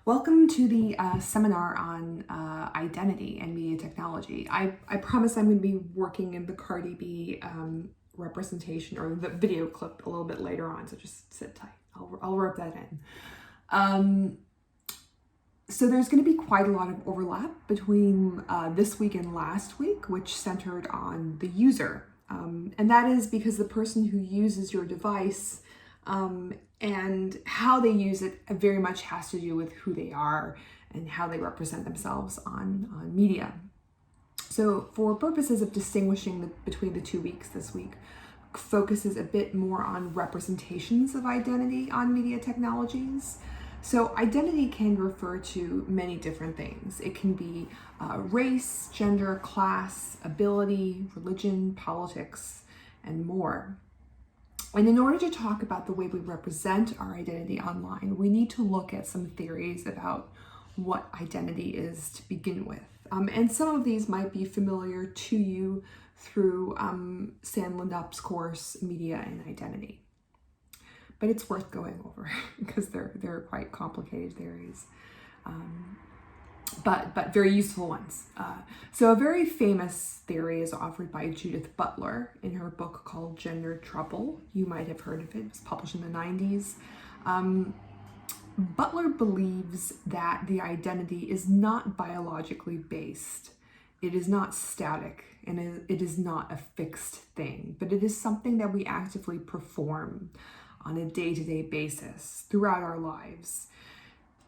Welcome to the seminar on identity and media technology. I promise I'm going to be working in the Cardi B representation or the video clip a little bit later on, so just sit tight. I'll rub that in. So there's going to be quite a lot of overlap between this week and last week, which centered on the user. And that is because the person who uses your device and how they use it very much has to do with who they are and how they represent themselves on media. So for purposes of distinguishing between the 2 weeks, this week focuses a bit more on representations of identity on media technologies. So identity can refer to many different things. It can be race, gender, class, ability, religion, politics, and more. And in order to talk about the way we represent our identity online, we need to look at some theories about what identity is to begin with. And some of these might be familiar to you through Sam Lindup's course, Media and Identity. But it's worth going over because they're quite complicated theories, but very useful ones. So a very famous theory is offered by Judith Butler in her book called Gender Trouble. You might have heard of it. It was published in the 90s. Butler believes that the identity is not biologically based. It is not static, and it is not a fixed thing, but it is something that we actively perform on a day-to-day basis throughout our lives.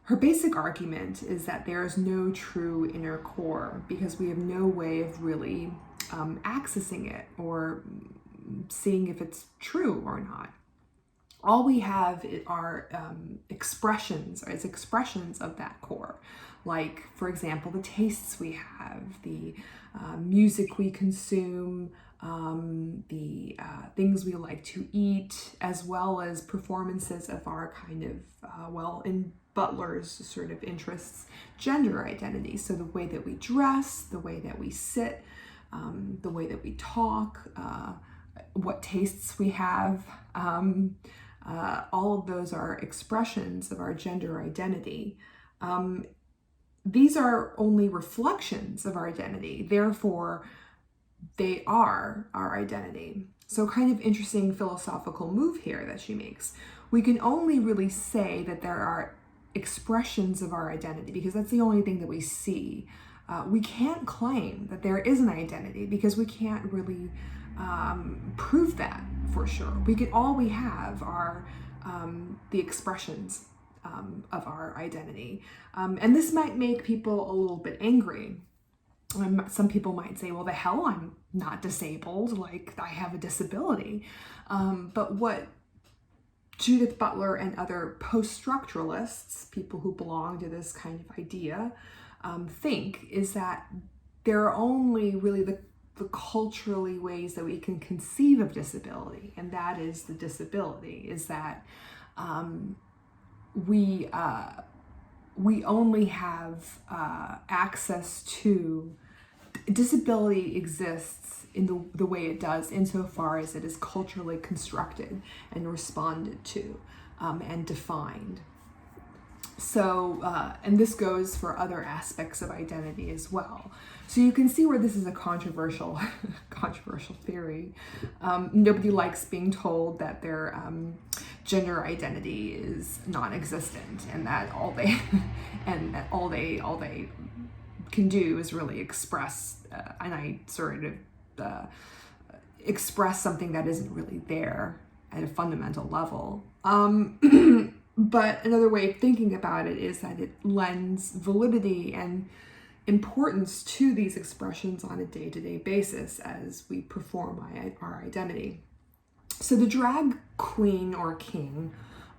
Her basic argument is that there is no true inner core because we have no way of really accessing it or seeing if it's true or not. All we have are expressions of that core. Like, for example, the tastes we have, the music we consume, the things we like to eat, as well as performances of our kind of, in Butler's sort of interests, gender identity. So the way that we dress, the way that we sit, the way that we talk, what tastes we have, all of those are expressions of our gender identity. These are only reflections of our identity. Therefore, they are our identity. So kind of interesting philosophical move here that she makes. We can only really say that there are expressions of our identity because that's the only thing that we see. We can't claim that there is an identity because we can't really prove that for sure. All we have are the expressions of our identity. And this might make people a little bit angry. Some people might say, well, the hell, I'm not disabled, like I have a disability. But what Judith Butler and other post-structuralists, people who belong to this kind of idea, think is that there are only really the culturally ways that we can conceive of disability, and that is the disability, is that we only have access to disability exists in the way it does insofar as it is culturally constructed and responded to and defined. So, and this goes for other aspects of identity as well. So you can see where this is a controversial theory. Nobody likes being told that their gender identity is non-existent and that all they can do is really express, express something that isn't really there at a fundamental level. But another way of thinking about it is that it lends validity and importance to these expressions on a day-to-day basis as we perform our identity. So the drag queen or king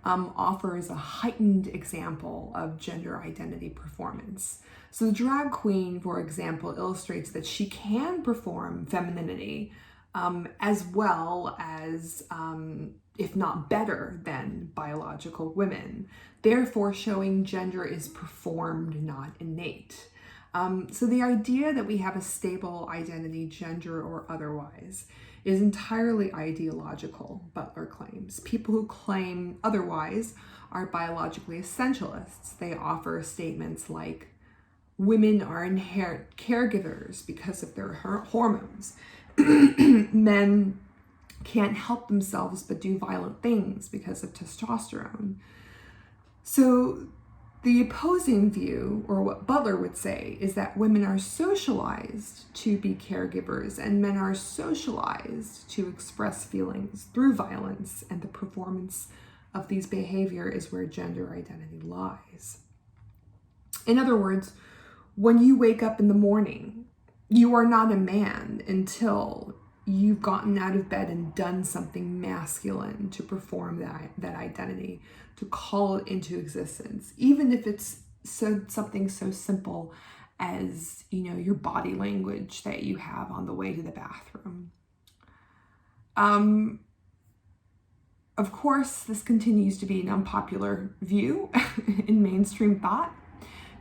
offers a heightened example of gender identity performance. So the drag queen, for example, illustrates that she can perform femininity as well as if not better than biological women, therefore showing gender is performed, not innate. So the idea that we have a stable identity, gender or otherwise, is entirely ideological, Butler claims. People who claim otherwise are biologically essentialists. They offer statements like, women are inherent caregivers because of their hormones. Men can't help themselves but do violent things because of testosterone. So the opposing view, or what Butler would say, is that women are socialized to be caregivers and men are socialized to express feelings through violence, and the performance of these behavior is where gender identity lies. In other words, when you wake up in the morning, you are not a man until you've gotten out of bed and done something masculine to perform that identity, to call it into existence, even if it's something so simple as, your body language that you have on the way to the bathroom. Of course, this continues to be an unpopular view in mainstream thought.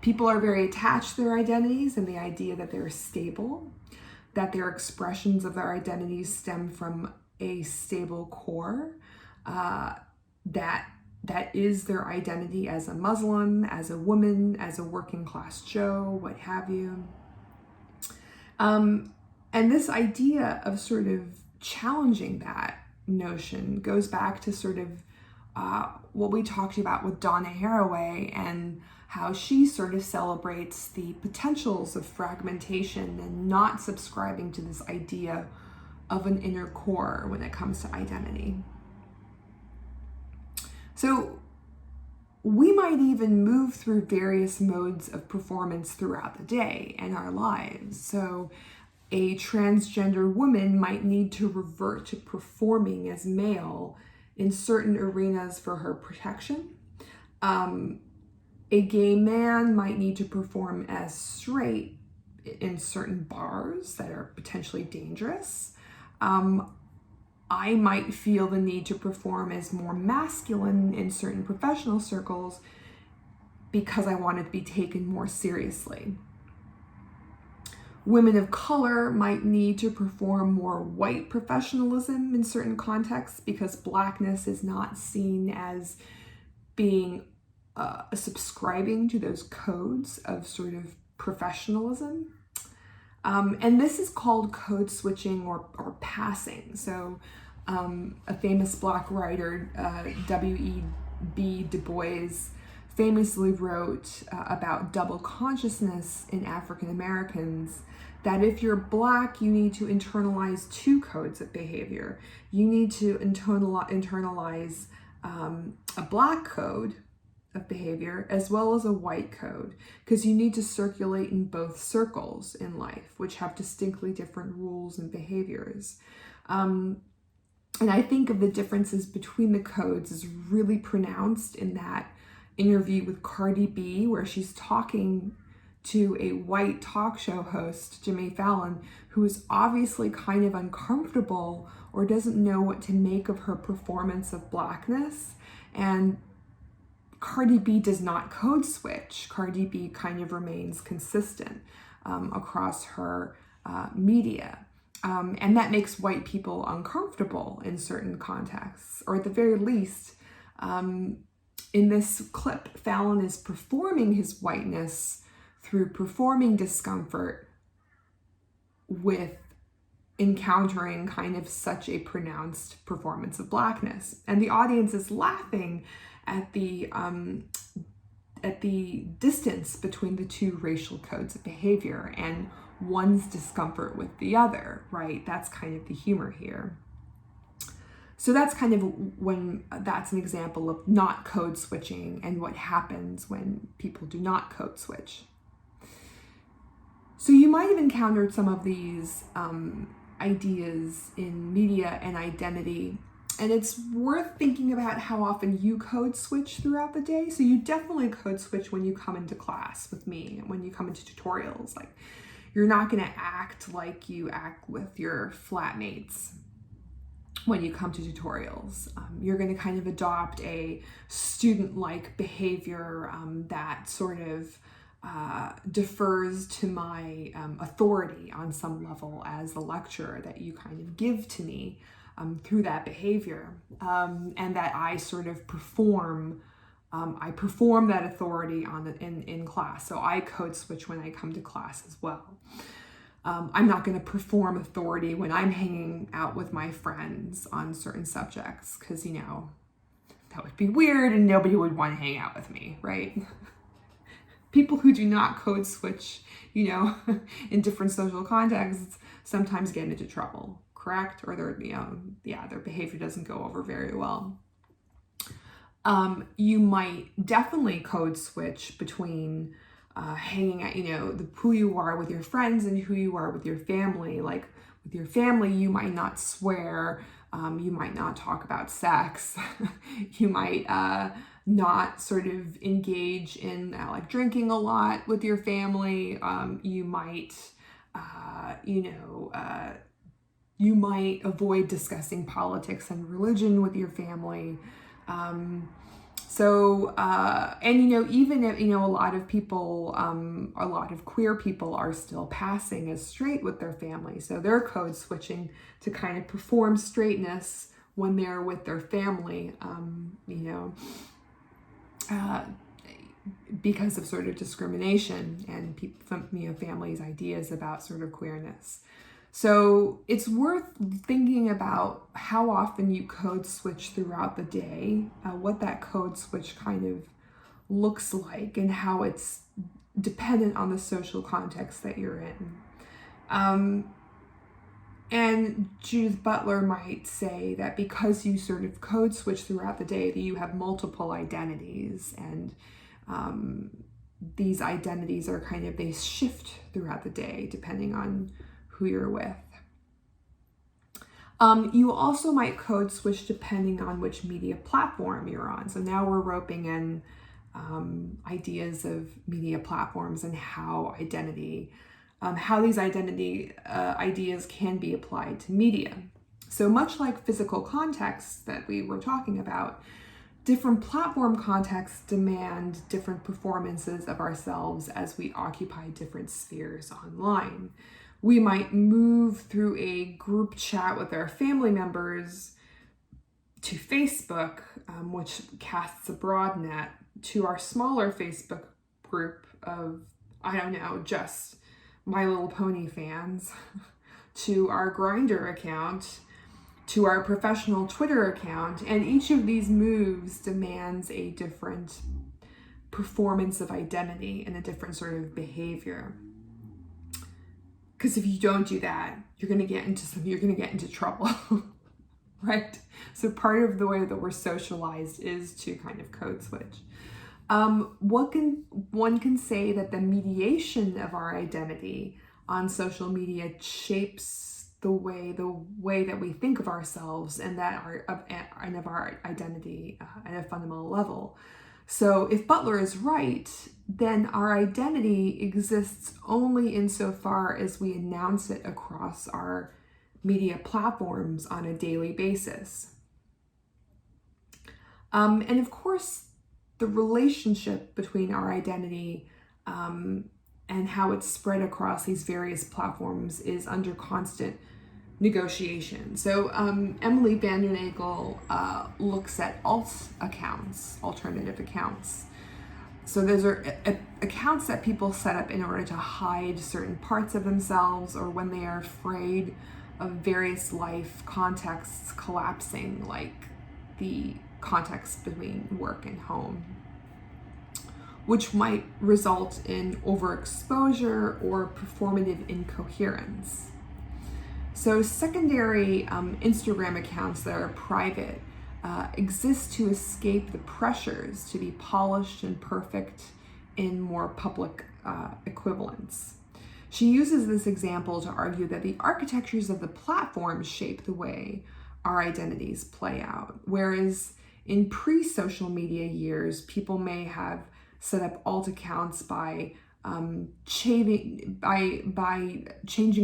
People are very attached to their identities and the idea that they're stable, that their expressions of their identities stem from a stable core, that is their identity as a Muslim, as a woman, as a working class Joe, what have you. And this idea of sort of challenging that notion goes back to sort of what we talked about with Donna Haraway, and how she sort of celebrates the potentials of fragmentation and not subscribing to this idea of an inner core when it comes to identity. So we might even move through various modes of performance throughout the day and our lives. So a transgender woman might need to revert to performing as male in certain arenas for her protection. A gay man might need to perform as straight in certain bars that are potentially dangerous. I might feel the need to perform as more masculine in certain professional circles because I want to be taken more seriously. Women of color might need to perform more white professionalism in certain contexts because Blackness is not seen as being subscribing to those codes of sort of professionalism. And this is called code switching or passing. So a famous Black writer, W.E.B. Du Bois, famously wrote about double consciousness in African Americans, that if you're Black, you need to internalize two codes of behavior. You need to internalize a Black code of behavior as well as a white code, because you need to circulate in both circles in life, which have distinctly different rules and behaviors. And I think of the differences between the codes is really pronounced in that interview with Cardi B, where she's talking to a white talk show host, Jimmy Fallon, who is obviously kind of uncomfortable or doesn't know what to make of her performance of Blackness. And Cardi B does not code switch. Cardi B kind of remains consistent across her media. And that makes white people uncomfortable in certain contexts, or at the very least, in this clip, Fallon is performing his whiteness through performing discomfort with encountering kind of such a pronounced performance of Blackness. And the audience is laughing at the distance between the two racial codes of behavior and one's discomfort with the other, right? That's kind of the humor here. So that's kind of that's an example of not code switching and what happens when people do not code switch. So you might have encountered some of these ideas in media and identity, and it's worth thinking about how often you code switch throughout the day. So you definitely code switch when you come into class with me, when you come into tutorials. Like, you're not going to act like you act with your flatmates when you come to tutorials. You're going to kind of adopt a student-like behavior that sort of defers to my authority on some level as the lecturer that you kind of give to me through that behavior, and that I sort of perform I perform that authority in class. So I code switch when I come to class as well. I'm not going to perform authority when I'm hanging out with my friends on certain subjects, because, that would be weird and nobody would want to hang out with me, right? People who do not code switch, in different social contexts sometimes get into trouble, correct? Or their behavior doesn't go over very well. You might definitely code switch between hanging out, who you are with your friends and who you are with your family. Like with your family, you might not swear, you might not talk about sex, you might not sort of engage in like drinking a lot with your family. You might, you might avoid discussing politics and religion with your family. Even if, a lot of people, a lot of queer people are still passing as straight with their family. So they're code switching to kind of perform straightness when they're with their family, because of sort of discrimination and families' ideas about sort of queerness. So it's worth thinking about how often you code switch throughout the day, what that code switch kind of looks like, and how it's dependent on the social context that you're in. And Judith Butler might say that because you sort of code switch throughout the day, that you have multiple identities, and these identities are they shift throughout the day depending on who you're with. You also might code switch depending on which media platform you're on. So now we're roping in ideas of media platforms and how these identity ideas can be applied to media. So much like physical contexts that we were talking about, different platform contexts demand different performances of ourselves as we occupy different spheres online. We might move through a group chat with our family members to Facebook, which casts a broad net, to our smaller Facebook group of, just My Little Pony fans, to our Grindr account, to our professional Twitter account. And each of these moves demands a different performance of identity and a different sort of behavior. Because if you don't do that, you're going to get into trouble, right? So part of the way that we're socialized is to kind of code switch. One can say that the mediation of our identity on social media shapes the way that we think of ourselves and of our identity at a fundamental level. So if Butler is right, then our identity exists only insofar as we announce it across our media platforms on a daily basis. And of course, the relationship between our identity and how it's spread across these various platforms is under constant negotiation. So Emily Vandernagel looks at alternative accounts. So those are accounts that people set up in order to hide certain parts of themselves, or when they are afraid of various life contexts collapsing, like the context between work and home, which might result in overexposure or performative incoherence. So secondary Instagram accounts that are private exist to escape the pressures to be polished and perfect in more public equivalents. She uses this example to argue that the architectures of the platform shape the way our identities play out, whereas in pre-social media years, people may have set up alt accounts by changing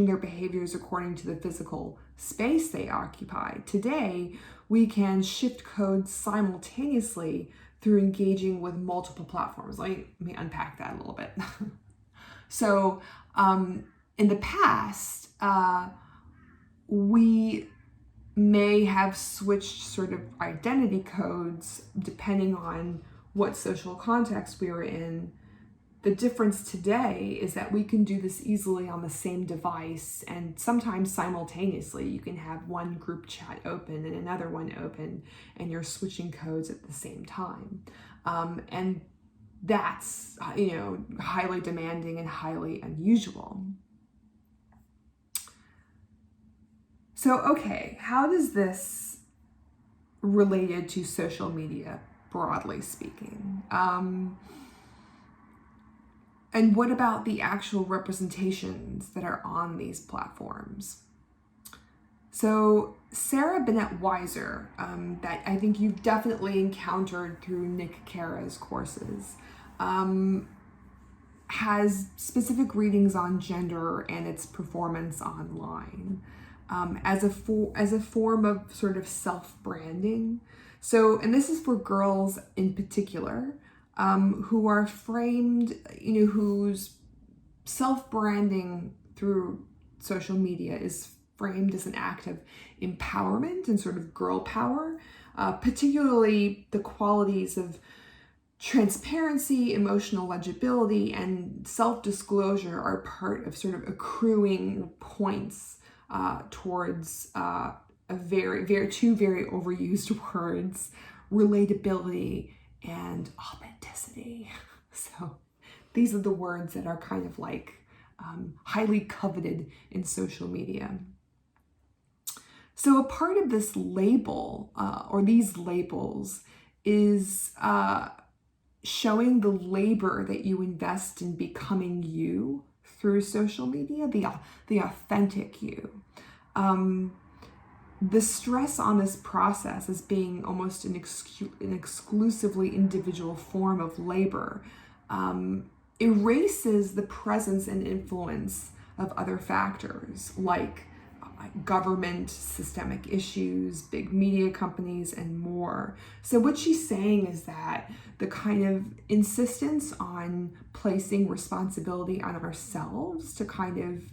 their behaviors according to the physical space they occupy. Today, we can shift codes simultaneously through engaging with multiple platforms. Let me unpack that a little bit. So in the past, we may have switched sort of identity codes depending on what social context we were in. The difference today is that we can do this easily on the same device, and sometimes simultaneously. You can have one group chat open and another one open, and you're switching codes at the same time. And that's, highly demanding and highly unusual. So, okay, how does this related to social media, broadly speaking? And what about the actual representations that are on these platforms? So Sarah Bennett Weiser, that I think you've definitely encountered through Nick Cara's courses, has specific readings on gender and its performance online as a form of sort of self-branding. So, and this is for girls in particular, who are framed, whose self-branding through social media is framed as an act of empowerment and sort of girl power, particularly the qualities of transparency, emotional legibility, and self-disclosure are part of sort of accruing points towards two very overused words, relatability and authenticity. So these are the words that are kind of like highly coveted in social media. So a part of this label, or these labels, is showing the labor that you invest in becoming you through social media, the authentic you. The stress on this process as being almost an exclusively individual form of labor erases the presence and influence of other factors like government, systemic issues, big media companies, and more. So what she's saying is that the kind of insistence on placing responsibility on ourselves to kind of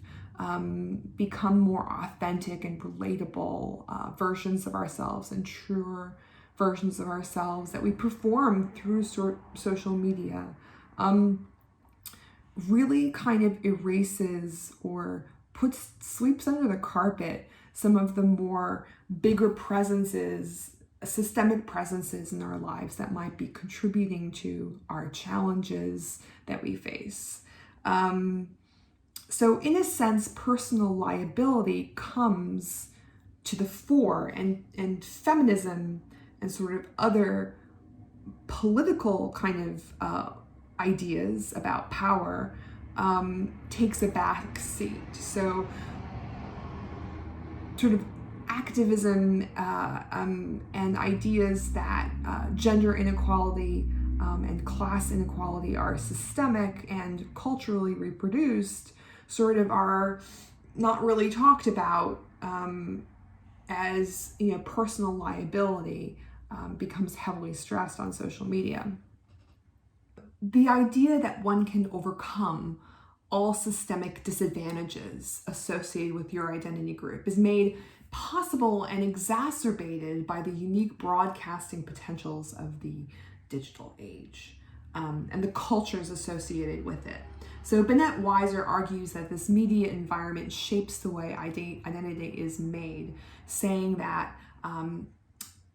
become more authentic and relatable versions of ourselves and truer versions of ourselves that we perform through social media really kind of erases or sweeps under the carpet some of the more bigger presences, systemic presences in our lives that might be contributing to our challenges that we face. So in a sense, personal liability comes to the fore, and feminism and sort of other political kind of ideas about power takes a back seat. So sort of activism and ideas that gender inequality and class inequality are systemic and culturally reproduced sort of are not really talked about as personal liability becomes heavily stressed on social media. The idea that one can overcome all systemic disadvantages associated with your identity group is made possible and exacerbated by the unique broadcasting potentials of the digital age and the cultures associated with it. So Bennett Weiser argues that this media environment shapes the way identity is made, saying that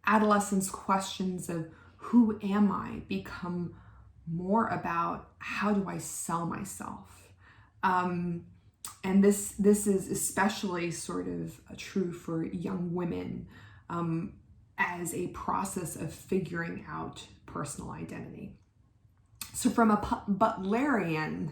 adolescents' questions of who am I become more about how do I sell myself. And this is especially sort of true for young women as a process of figuring out personal identity. So from a Butlerian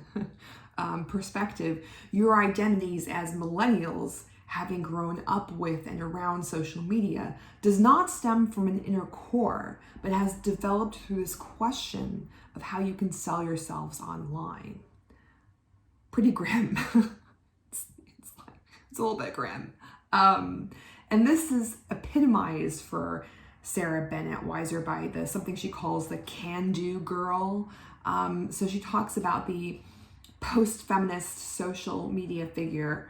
perspective, your identities as millennials, having grown up with and around social media, does not stem from an inner core, but has developed through this question of how you can sell yourselves online. Pretty grim. It's a little bit grim. And this is epitomized for Sarah Bennett Weiser by something she calls the can-do girl. So she talks about the post-feminist social media figure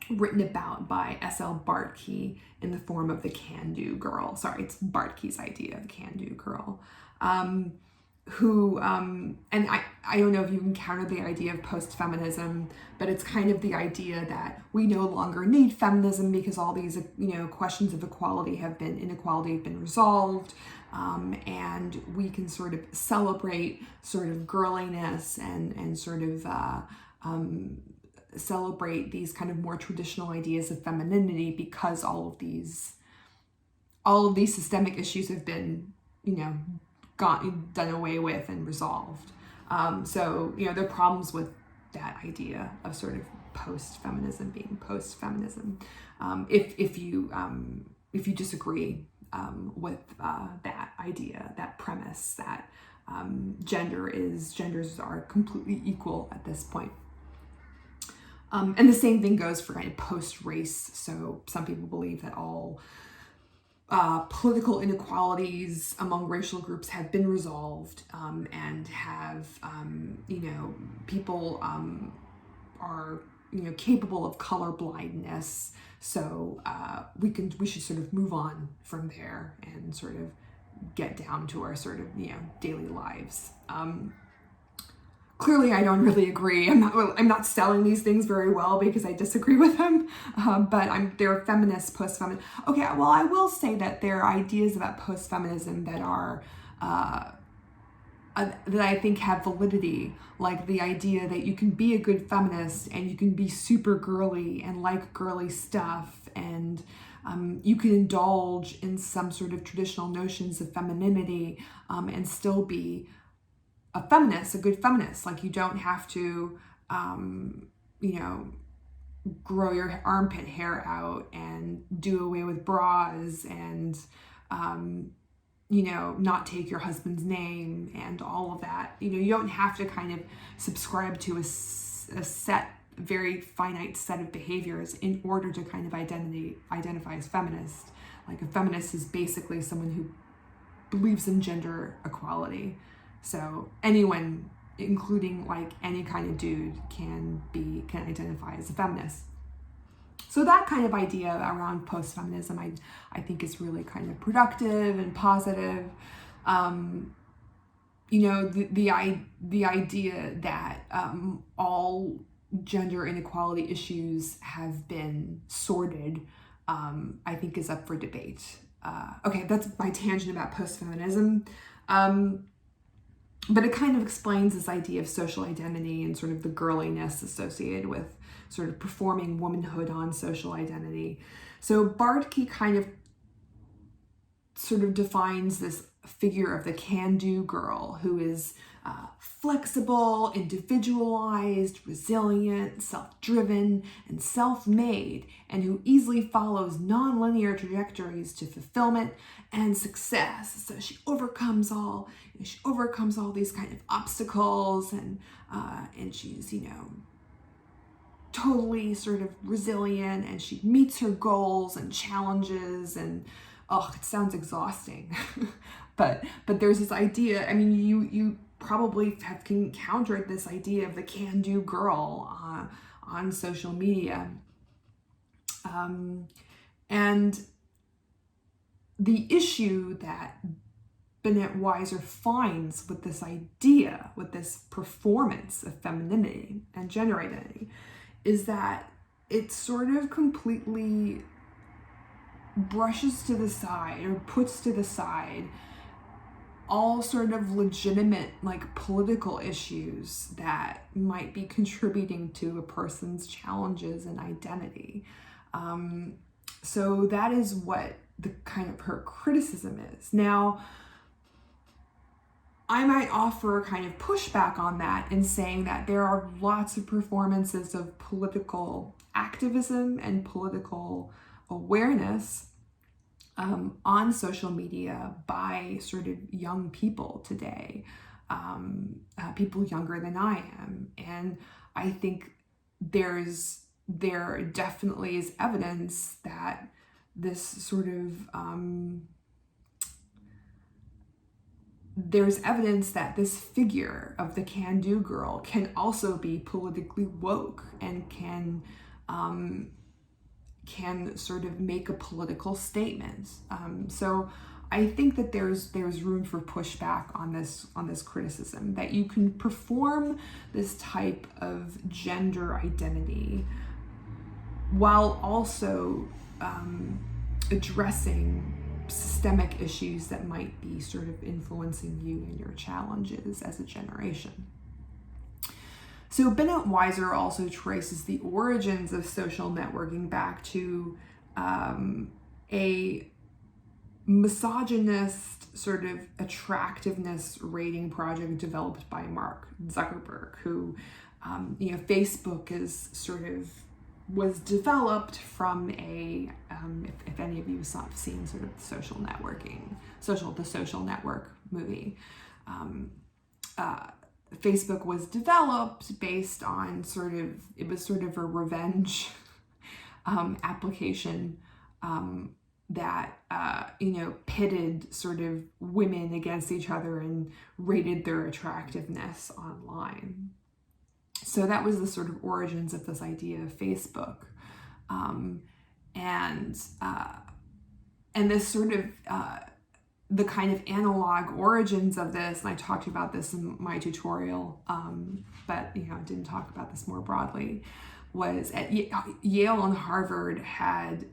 written about by S.L. Bartkey in the form of the can-do girl. Sorry, it's Bartkey's idea of the can-do girl. And I don't know if you've encountered the idea of post-feminism, but it's kind of the idea that we no longer need feminism because all these, questions of inequality have been resolved, and we can sort of celebrate sort of girliness and sort of celebrate these kind of more traditional ideas of femininity because all of these systemic issues have been, done away with and resolved. So there are problems with that idea of sort of post-feminism being post-feminism. If you disagree with that idea, that premise that genders are completely equal at this point. And the same thing goes for kind of post-race. So some people believe that all political inequalities among racial groups have been resolved, and have, people are, capable of color blindness. So we should sort of move on from there and sort of get down to our sort of, daily lives. Clearly, I don't really agree. I'm not selling these things very well because I disagree with them. But they're feminist, post-feminist. Okay, well, I will say that there are ideas about post-feminism that are that I think have validity, like the idea that you can be a good feminist and you can be super girly and like girly stuff, and you can indulge in some sort of traditional notions of femininity, and still be a feminist, a good feminist. Like, you don't have to, grow your armpit hair out and do away with bras and, not take your husband's name and all of that. You don't have to kind of subscribe to a set, very finite set of behaviors in order to kind of identify as feminist. Like, a feminist is basically someone who believes in gender equality. So anyone, including like any kind of dude, can identify as a feminist. So that kind of idea around post-feminism, I think is really kind of productive and positive. The idea that all gender inequality issues have been sorted, I think is up for debate. Okay, that's my tangent about post-feminism. But it kind of explains this idea of social identity and sort of the girliness associated with sort of performing womanhood on social identity. So Bardkey kind of sort of defines this figure of the can-do girl who is flexible, individualized, resilient, self-driven, and self-made, and who easily follows non-linear trajectories to fulfillment and success. So she overcomes all these kind of obstacles, and she's, totally sort of resilient, and she meets her goals and challenges, and it sounds exhausting. but there's this idea, you probably have encountered this idea of the can-do girl on social media. And the issue that Bennett Weiser finds with this idea, with this performance of femininity and gender identity, is that it sort of completely brushes to the side or puts to the side all sort of legitimate, like, political issues that might be contributing to a person's challenges and identity. So that is what the kind of her criticism is. Now, I might offer kind of pushback on that in saying that there are lots of performances of political activism and political awareness on social media by sort of young people today, people younger than I am. And I think there definitely is evidence that this sort of, there's evidence that this figure of the can-do girl can also be politically woke and can sort of make a political statement. So I think that there's room for pushback on this criticism, that you can perform this type of gender identity while also addressing systemic issues that might be sort of influencing you and your challenges as a generation. So Bennett Weiser also traces the origins of social networking back to a misogynist sort of attractiveness rating project developed by Mark Zuckerberg, who, Facebook is sort of was developed from a, if any of you have seen sort of the Social Network movie. Facebook was developed based on it was sort of a revenge application that pitted sort of women against each other and rated their attractiveness online. So that was the sort of origins of this idea of Facebook, and this sort of the kind of analog origins of this, and I talked about this in my tutorial, but didn't talk about this more broadly, was at Yale and Harvard had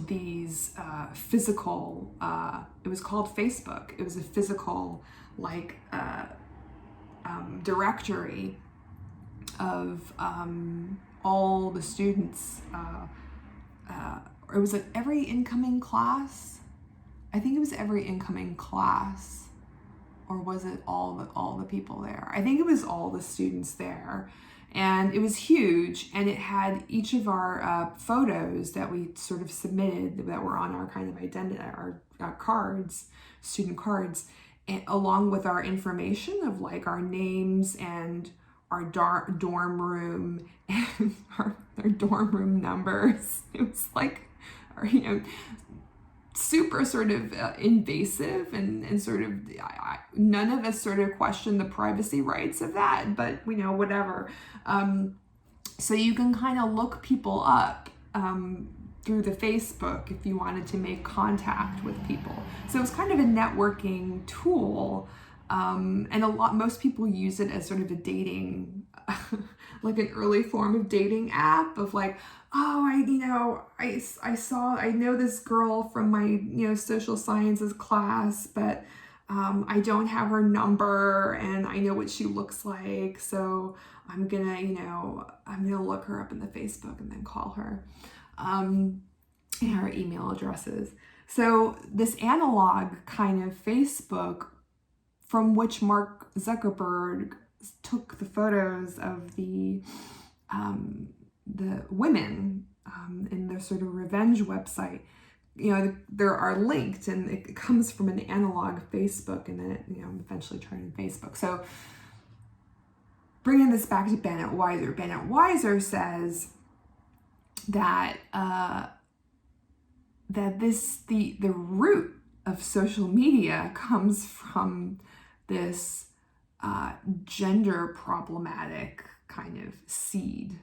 these physical, it was called Facebook. It was a physical directory of all the students. It was like every incoming class. I think it was every incoming class, or was it all the people there? I think it was all the students there, and it was huge. And it had each of our photos that we sort of submitted that were on our kind of identity, our cards, student cards, and along with our information of like our names and our dorm room and our dorm room numbers. It was like, super sort of invasive and sort of none of us sort of questioned the privacy rights of that, but whatever. So you can kind of look people up through the Facebook if you wanted to make contact with people. So it's kind of a networking tool, and most people use it as sort of a dating, like an early form of dating app of like, oh, I know this girl from my, social sciences class, but I don't have her number and I know what she looks like. So I'm gonna look her up in the Facebook and then call her, and her email addresses. So this analog kind of Facebook from which Mark Zuckerberg took the photos of the women in their sort of revenge website, there are linked, and it comes from an analog Facebook, and then it, eventually turned into Facebook. So bringing this back to Bennett Weiser says that the root of social media comes from this gender problematic kind of seed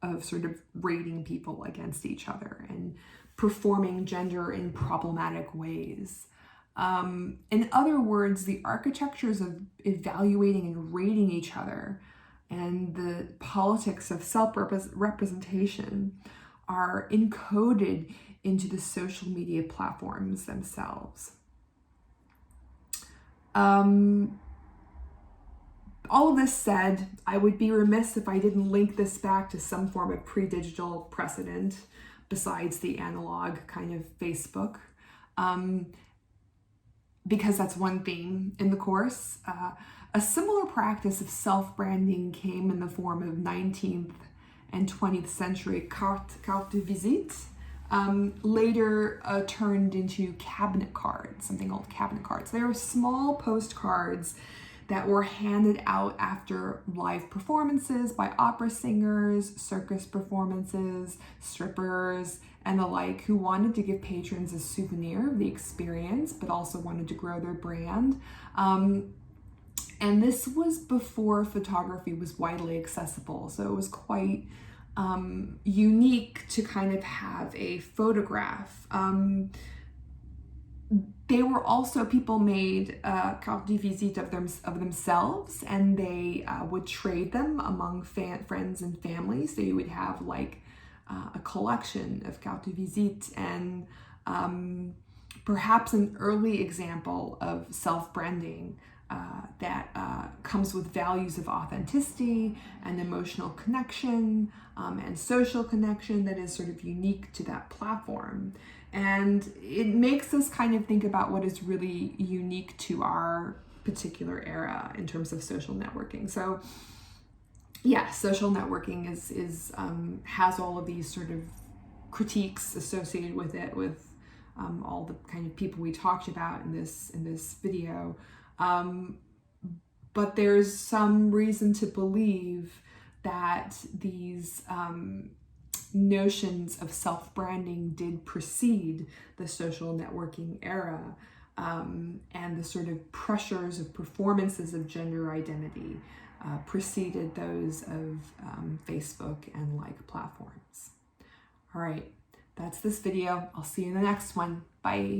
of sort of rating people against each other and performing gender in problematic ways. In other words, the architectures of evaluating and rating each other and the politics of self-representation are encoded into the social media platforms themselves. All of this said, I would be remiss if I didn't link this back to some form of pre-digital precedent besides the analog kind of Facebook, because that's one theme in the course. A similar practice of self-branding came in the form of 19th and 20th century carte de visite, later turned into cabinet cards, something called cabinet cards. They were small postcards that were handed out after live performances by opera singers, circus performances, strippers, and the like, who wanted to give patrons a souvenir of the experience, but also wanted to grow their brand. And this was before photography was widely accessible, so it was quite unique to kind of have a photograph. they were also, people made carte de visite of themselves, and they would trade them among friends and family. So you would have like a collection of carte de visite, and perhaps an early example of self-branding that comes with values of authenticity and emotional connection and social connection that is sort of unique to that platform. And it makes us kind of think about what is really unique to our particular era in terms of social networking. So yeah, social networking is has all of these sort of critiques associated with it, with all the kind of people we talked about in this video. But there's some reason to believe that these notions of self-branding did precede the social networking era, and the sort of pressures of performances of gender identity preceded those of Facebook and like platforms. All right, that's this video. I'll see you in the next one. Bye.